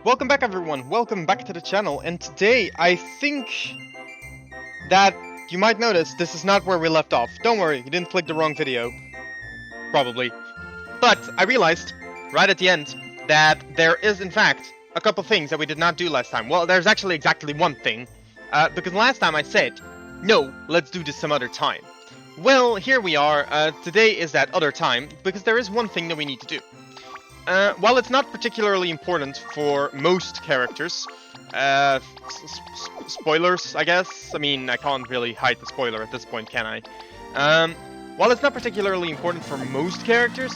Welcome back everyone, welcome back to the channel, and today I think that you might notice this is not where we left off. Don't worry, you didn't click the wrong video. Probably. But I realized, right at the end, that there is in fact a couple things that we did not do last time. Well, there's actually exactly one thing, because last time I said, no, let's do this some other time. Well, here we are, today is that other time, because there is one thing that we need to do. While it's not particularly important for most characters, spoilers, I guess? I mean, I can't really hide the spoiler at this point, can I? While it's not particularly important for most characters,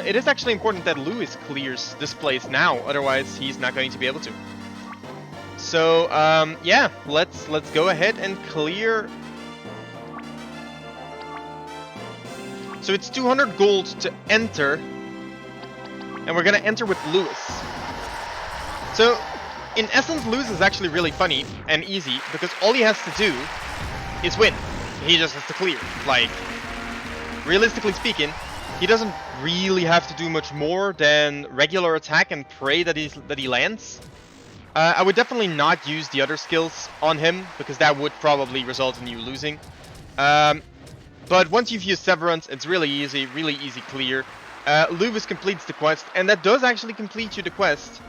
it is actually important that Louis clears this place now, otherwise he's not going to be able to. So, yeah, let's go ahead and clear. So it's 200 gold to enter. And we're gonna enter with Louis. So, in essence, Louis is actually really funny and easy, because all he has to do is win. He just has to clear. Like, realistically speaking, he doesn't really have to do much more than regular attack and pray that he lands. I would definitely not use the other skills on him, because that would probably result in you losing. But once you've used Severance, it's really easy clear. Louis completes the quest, and that does actually complete you the quest.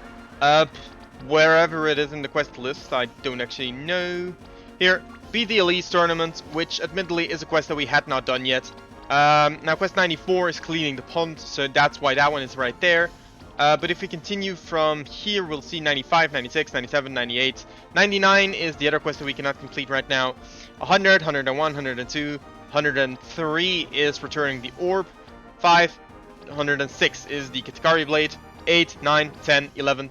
Wherever it is in the quest list, I don't actually know. Here, beat the Elite Tournament, which admittedly is a quest that we had not done yet. Now quest 94 is cleaning the pond, so that's why that one is right there. But if we continue from here, we'll see 95, 96, 97, 98. 99 is the other quest that we cannot complete right now. 100, 101, 102, 103 is returning the orb. 106 is the Katakari Blade. 8, 9, 10, 11,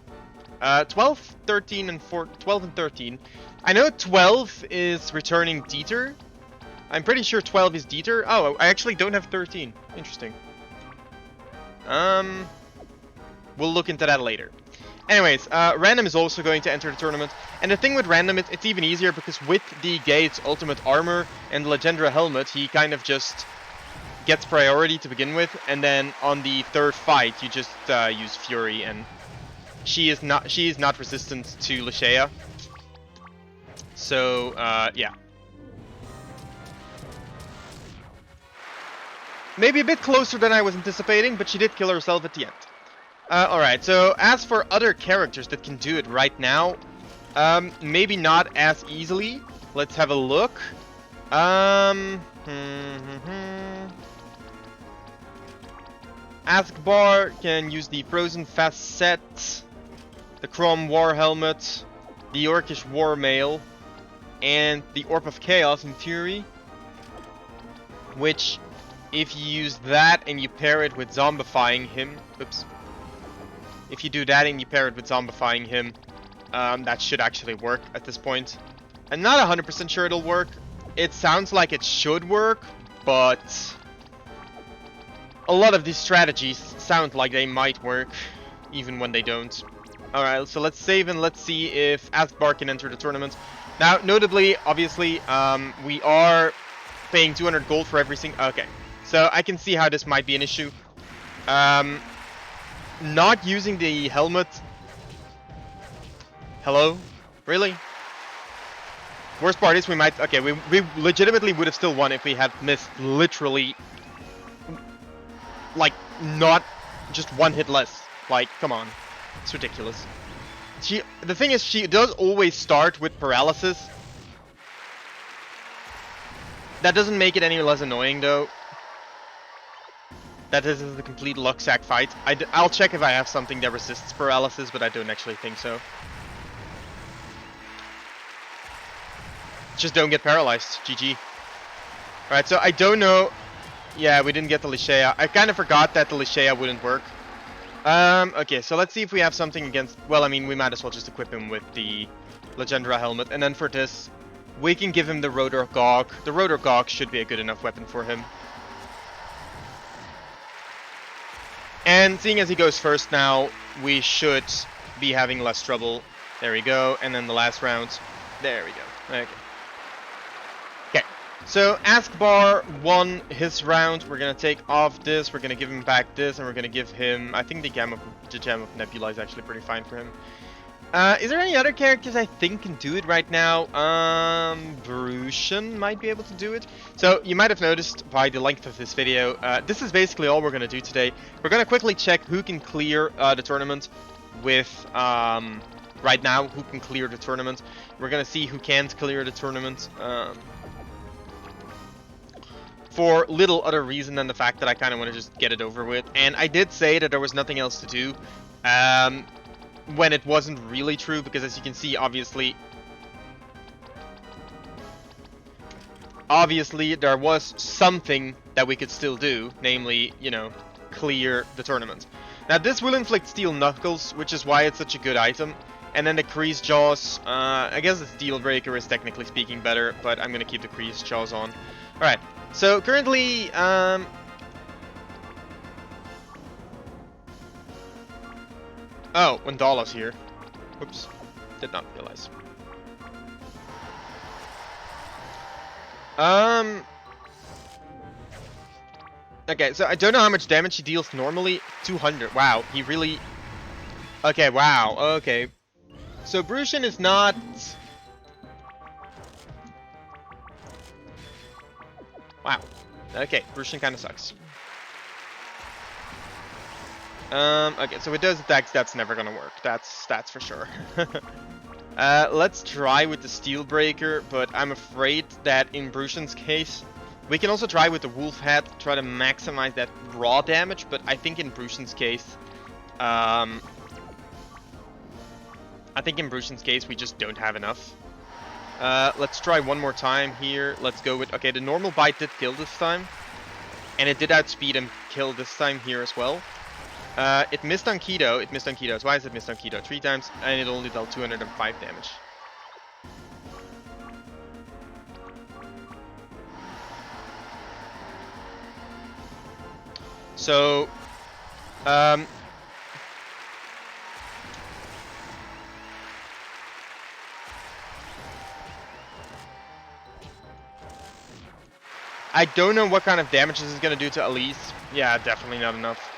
12, 13, and 12 and 13. I know 12 is returning Dieter. I'm pretty sure 12 is Dieter. Oh, I actually don't have 13. Interesting. We'll look into that later. Anyways, Random is also going to enter the tournament. And the thing with Random, it's even easier because with the Gate's ultimate armor and the Legendra helmet, he kind of just gets priority to begin with, and then on the third fight you just use Fury, and she is not resistant to Lashea. So yeah, maybe a bit closer than I was anticipating, but she did kill herself at the end. Alright, so as for other characters that can do it right now, maybe not as easily. Let's have a look. Askhbar can use the Frozen Facet, the Chrome War Helmet, the Orcish War Mail, and the Orb of Chaos in Fury. Which, if you use that and you pair it with zombifying him, if you do that and you pair it with zombifying him, that should actually work at this point. I'm not 100% sure it'll work. It sounds like it should work, but a lot of these strategies sound like they might work, even when they don't. Alright, so let's save and let's see if Askhbar can enter the tournament. Now, notably, obviously, we are paying 200 gold for every single... Okay, so I can see how this might be an issue. Not using the helmet... Hello? Really? Worst part is we might... Okay, we legitimately would have still won if we had missed literally... like, not just one hit less. Like, come on. It's ridiculous. The thing is, she does always start with paralysis. That doesn't make it any less annoying, though. That is the complete luck sack fight. I'll check if I have something that resists paralysis, but I don't actually think so. Just don't get paralyzed. GG. Alright, so I don't know... Yeah, we didn't get the Lashea. I kind of forgot that the Lashea wouldn't work. Okay, so let's see if we have something against... Well, I mean, we might as well just equip him with the Legendra helmet. And then for this, we can give him the Rotor Gog. The Rotor Gog should be a good enough weapon for him. And seeing as he goes first now, we should be having less trouble. There we go. And then the last round. There we go. Okay. So Askhbar won his round. We're gonna take off this, we're gonna give him back this, and we're gonna give him, I think the Gem of Nebula is actually pretty fine for him. Is there any other characters I think can do it right now? Brussian might be able to do it. So you might have noticed by the length of this video, this is basically all we're going to do today. We're going to quickly check who can clear the tournament with, right now, who can clear the tournament. We're going to see who can't clear the tournament. For little other reason than the fact that I kind of want to just get it over with. And I did say that there was nothing else to do. When it wasn't really true, because as you can see, obviously there was something that we could still do, namely, you know, clear the tournament. Now this will inflict steel knuckles, which is why it's such a good item. And then the creased jaws, I guess the steel breaker is technically speaking better, but I'm gonna keep the creased jaws on. Alright, so currently, oh, Wendala's here. Oops, did not realize. Okay, so I don't know how much damage he deals normally. 200. Wow, he really... Okay, wow, okay. So Brussian is not... Wow. Okay, Brussian kind of sucks. Okay, so with those attacks, that's never gonna work. That's for sure. Let's try with the Steel Breaker, but I'm afraid that in Brussian's case, we can also try with the Wolf Hat, try to maximize that raw damage, but I think in Brussian's case, we just don't have enough. Let's try one more time here. Let's go with, okay, the normal bite did kill this time, and it did outspeed and kill this time here as well. It missed on Keto. Why is it missed on Keto? 3 times, and it only dealt 205 damage. So, I don't know what kind of damage this is going to do to Elise. Yeah, definitely not enough.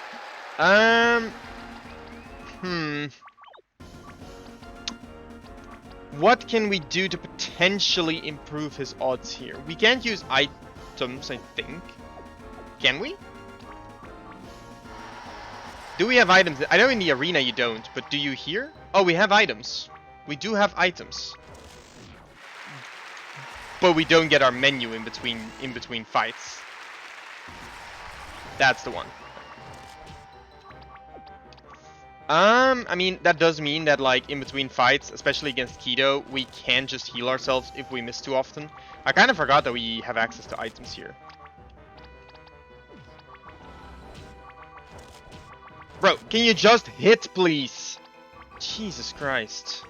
What can we do to potentially improve his odds here? We can't use items, I think. Can we? Do we have items? I know in the arena you don't, but do you here? Oh, we have items. We do have items. But we don't get our menu in between fights. That's the one. I mean, that does mean that, like, in between fights, especially against Keto, we can just heal ourselves if we miss too often. I kind of forgot that we have access to items here. Bro, can you just hit, please? Jesus Christ.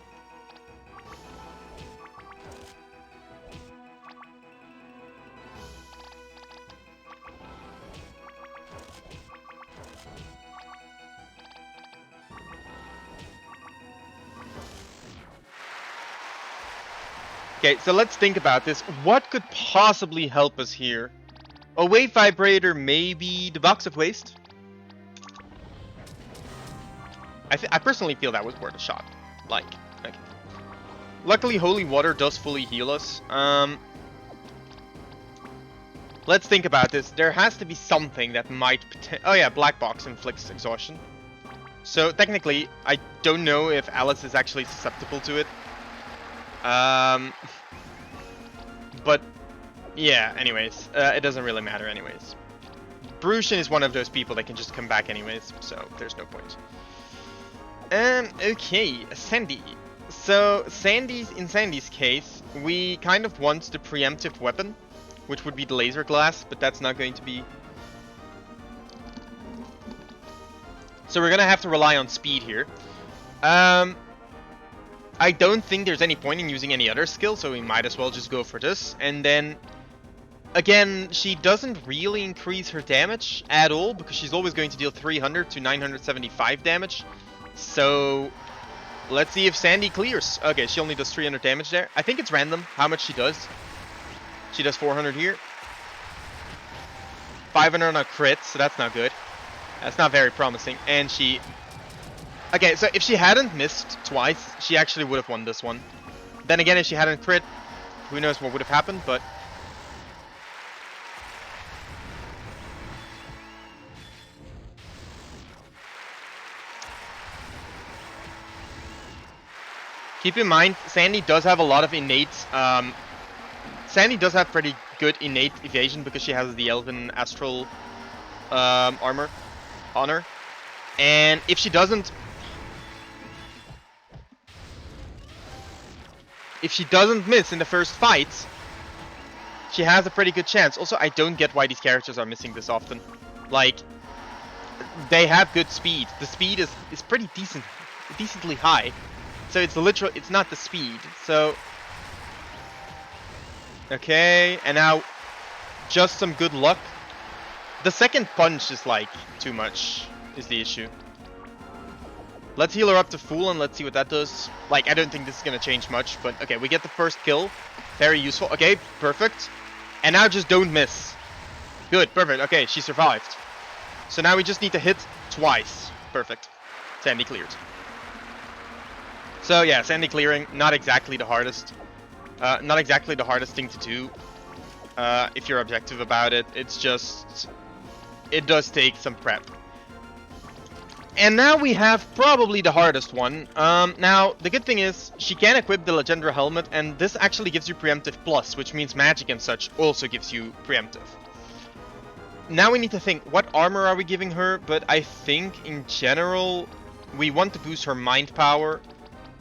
Okay, so let's think about this. What could possibly help us here? A wave vibrator, maybe the box of waste? I personally feel that was worth a shot. Like, okay. Luckily, holy water does fully heal us. Let's think about this. There has to be something that might... Oh yeah, black box inflicts exhaustion. So technically, I don't know if Alice is actually susceptible to it. But yeah, anyways, it doesn't really matter anyways. Brussian is one of those people that can just come back anyways, so there's no point. Okay, Sandy. So in Sandy's case, we kind of want the preemptive weapon, which would be the laser glass, but that's not going to be. So we're gonna have to rely on speed here. I don't think there's any point in using any other skill, so we might as well just go for this. And then, again, she doesn't really increase her damage at all, because she's always going to deal 300 to 975 damage. So, let's see if Sandy clears. Okay, she only does 300 damage there. I think it's random how much she does. She does 400 here. 500 on a crit, so that's not good. That's not very promising. And she Okay, so if she hadn't missed twice, she actually would have won this one. Then again, if she hadn't crit, who knows what would have happened, but... Keep in mind, Sandy does have a lot of innate... Sandy does have pretty good innate evasion because she has the Elven Astral armor on her. And if she doesn't... If she doesn't miss in the first fight, she has a pretty good chance. Also, I don't get why these characters are missing this often. Like, they have good speed. The speed is pretty decently high. So it's not the speed. So, okay, and now just some good luck. The second punch is like too much, is the issue. Let's heal her up to full and let's see what that does. Like, I don't think this is gonna change much, but okay, we get the first kill. Very useful. Okay, perfect. And now just don't miss. Good, perfect. Okay, she survived. So now we just need to hit twice. Perfect. Sandy cleared. So yeah, Sandy clearing, not exactly the hardest. Not exactly the hardest thing to do. If you're objective about it. It's just... It does take some prep. And now we have probably the hardest one. Now, the good thing is, she can equip the Legendra Helmet, and this actually gives you Preemptive Plus, which means magic and such also gives you Preemptive. Now we need to think, what armor are we giving her? But I think, in general, we want to boost her Mind Power.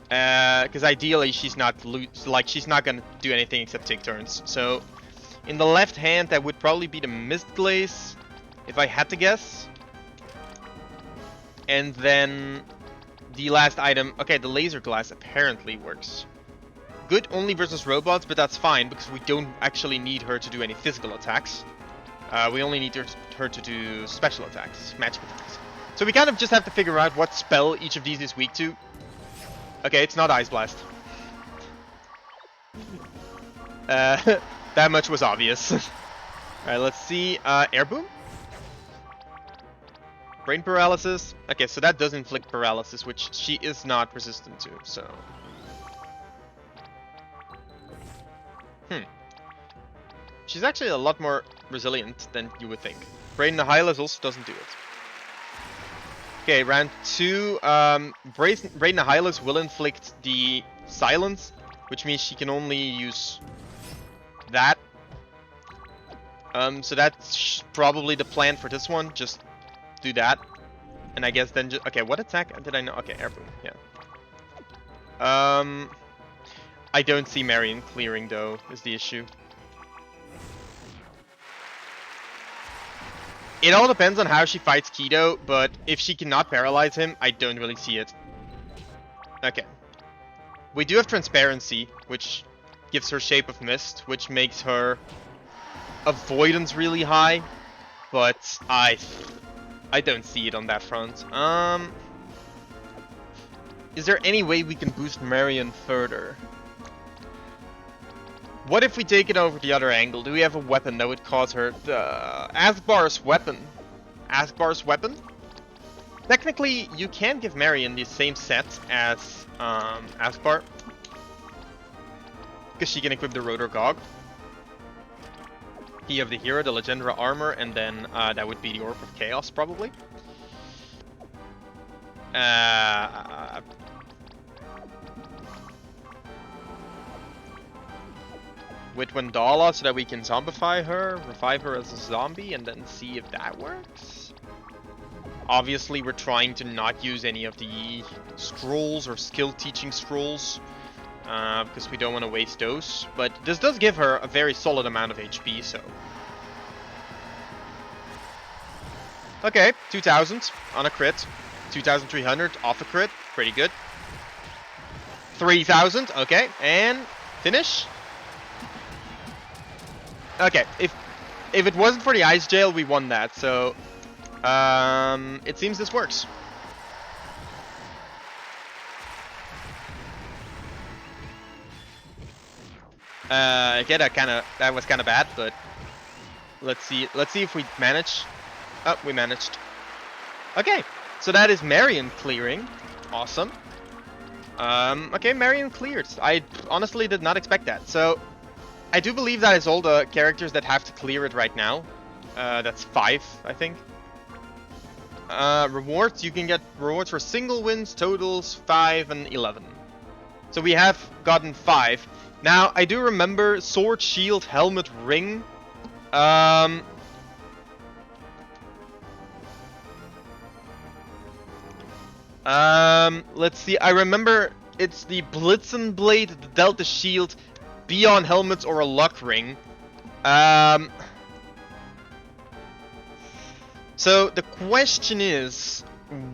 Because ideally, she's not gonna do anything except take turns. So, in the left hand, that would probably be the Mist Glaze, if I had to guess. And then the last item, okay, the Laser Glass apparently works. Good only versus robots, but that's fine because we don't actually need her to do any physical attacks. We only need her to do special attacks, magic attacks. So we kind of just have to figure out what spell each of these is weak to. Okay, it's not Ice Blast. That much was obvious. Alright, let's see. Air Boom? Brain Paralysis. Okay, so that does inflict paralysis, which she is not resistant to, so... She's actually a lot more resilient than you would think. Brain Nihilus also doesn't do it. Okay, round 2. Brain Nihilus will inflict the silence, which means she can only use that. So that's probably the plan for this one. Just do that. And I guess then just... Okay, what attack did I know? Okay, Air Boom, yeah. I don't see Marion clearing, though, is the issue. It all depends on how she fights Keto, but if she cannot paralyze him, I don't really see it. Okay. We do have Transparency, which gives her Shape of Mist, which makes her Avoidance really high, but I don't see it on that front. Is there any way we can boost Marion further? What if we take it over the other angle? Do we have a weapon that would cause her... Askhbar's weapon. Askhbar's weapon? Technically, you can give Marion the same set as Askhbar. Because she can equip the Rotor Gog. Key of the Hero, the Legendra Armor, and then that would be the Orb of Chaos, probably. With Wendala so that we can zombify her, revive her as a zombie, and then see if that works. Obviously, we're trying to not use any of the scrolls or skill teaching scrolls, because we don't want to waste those. But this does give her a very solid amount of HP, so... Okay, 2000 on a crit. 2300 off a crit, pretty good. 3000, okay, and finish. Okay, if it wasn't for the ice jail, we won that, so it seems this works. Okay, that was kind of bad, but let's see if we manage. Oh, we managed. Okay, so that is Marion clearing. Awesome. Okay, Marion cleared. I honestly did not expect that. So, I do believe that is all the characters that have to clear it right now. That's 5, I think. Rewards, you can get rewards for single wins, totals 5 and 11. So we have gotten 5. Now, I do remember sword, shield, helmet, ring. Let's see. I remember it's the Blitzen Blade, the Delta Shield, Beyond Helmets, or a Luck Ring. So the question is,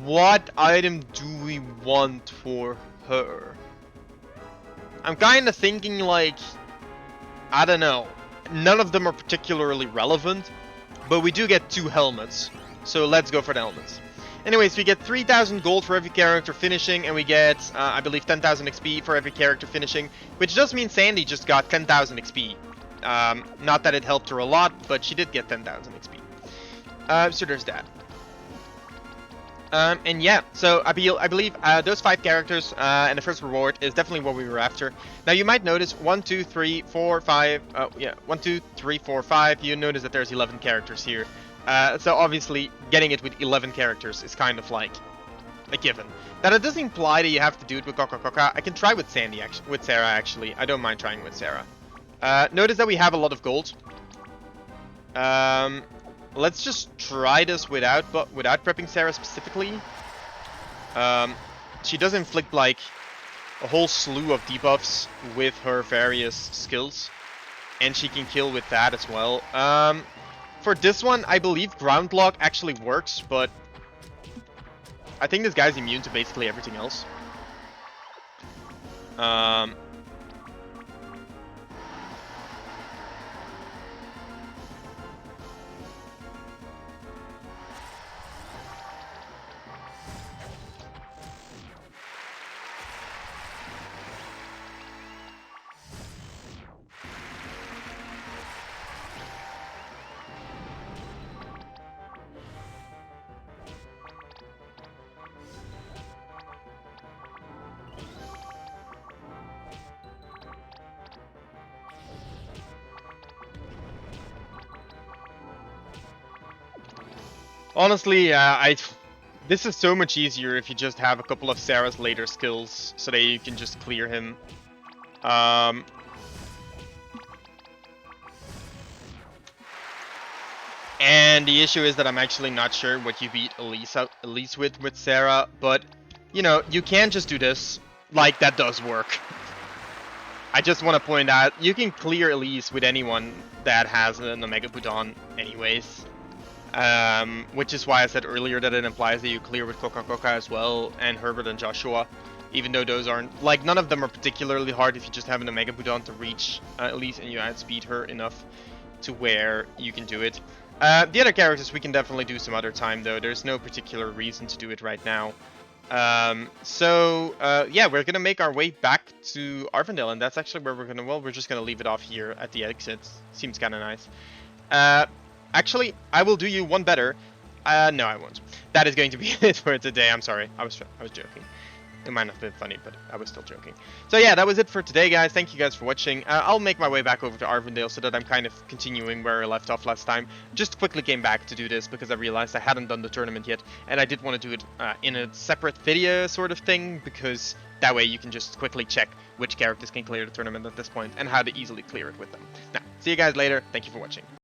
what item do we want for her? I'm kind of thinking like, I don't know. None of them are particularly relevant, but we do get 2 helmets. So let's go for the helmets. Anyways, we get 3,000 gold for every character finishing, and we get, I believe, 10,000 XP for every character finishing, which does mean Sandy just got 10,000 XP. Not that it helped her a lot, but she did get 10,000 XP. So there's that. And yeah, so I believe those 5 characters and the first reward is definitely what we were after. Now you might notice 1, 2, 3, 4, 5. 1, 2, 3, 4, 5. You notice that there's 11 characters here. So obviously, getting it with 11 characters is kind of like a given. That it doesn't imply that you have to do it with Coca. I can try with Sandy, with Sarah actually. I don't mind trying with Sarah. Notice that we have a lot of gold. Let's just try this without prepping Sarah specifically. She does inflict like a whole slew of debuffs with her various skills, and she can kill with that as well. For this one, I believe Ground Lock actually works, but I think this guy's immune to basically everything else. Honestly, this is so much easier if you just have a couple of Sarah's later skills, so that you can just clear him. And the issue is that I'm actually not sure what you beat Elise with Sarah, but, you know, you can just do this. Like, that does work. I just want to point out, you can clear Elise with anyone that has an Omega Budon anyways. Which is why I said earlier that it implies that you clear with Coca as well, and Herbert and Joshua, even though those aren't, like, none of them are particularly hard if you just have an Omega Budon to reach Elise and you outspeed her enough to where you can do it. The other characters we can definitely do some other time though, there's no particular reason to do it right now. Yeah, we're gonna make our way back to Arvindale, and that's actually where we're gonna, well, we're just gonna leave it off here at the exit. Seems kinda nice. Actually, I will do you one better. No, I won't. That is going to be it for today. I'm sorry. I was joking. It might not have been funny, but I was still joking. So yeah, that was it for today, guys. Thank you guys for watching. I'll make my way back over to Arvindale so that I'm kind of continuing where I left off last time. Just quickly came back to do this because I realized I hadn't done the tournament yet, and I did want to do it in a separate video sort of thing, because that way you can just quickly check which characters can clear the tournament at this point and how to easily clear it with them. Now, see you guys later. Thank you for watching.